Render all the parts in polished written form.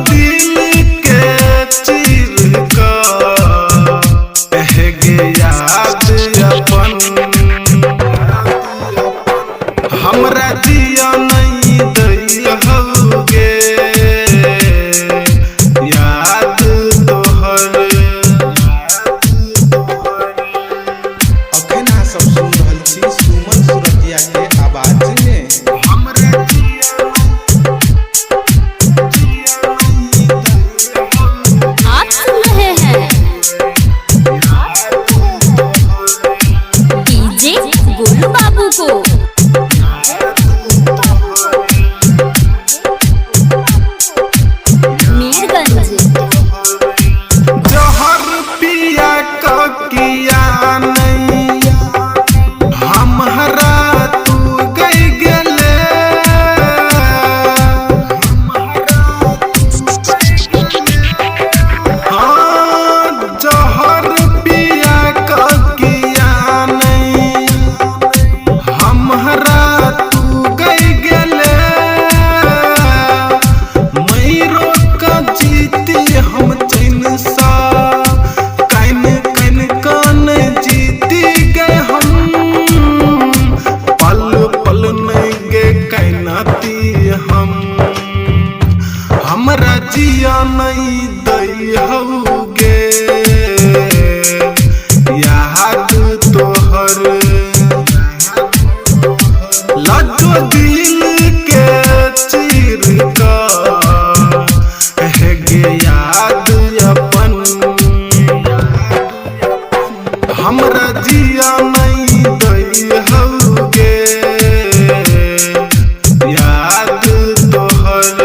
दिल के चीर का कह गे याद अपन हमरा जिया नहीं दैहगे याद तोहर। अखन अहाँ सब सुन रहल छी सुमन सुरतिया के आवाज में। हमरा आप सुन रहे हैं डीजे गोलू बाबू को। मीरगंज जहर पिया का किया नहीं हमरा तू गई गेले हाँ जहर पिया का किया नहीं हमरा तू गई गेले मैरो का जीती हम चैन सा कैन कैन कान जीती गए हम पल पल नहीं गे कैनाती हम हमरा जिया नहीं दैहगे याद तोहर लड्डू दिल के चीर का कह गे याद अपन हमरा जिया नहीं दैहगे याद तोहर।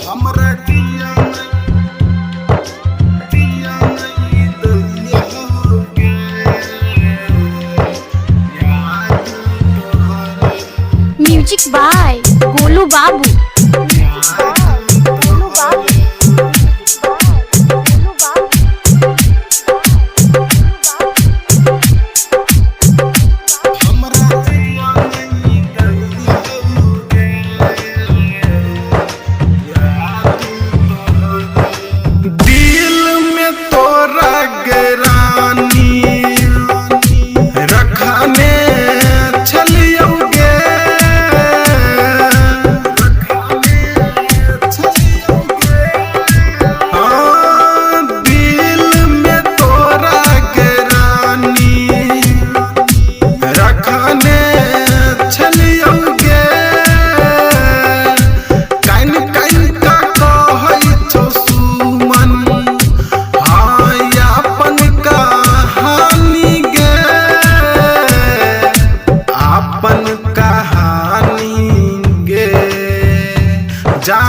हमरा जिया नहीं दैहगे याद तोहर। म्यूजिक बाय गोलू बाबू। दिल में तोरा गरानी रखने छलियोगे हाँ दिल में तोरा गरानी रखने छलियोगे कैन कैन का कहै छौ सुमन हाँ यापन कहानी गे आपन कहानी गे जा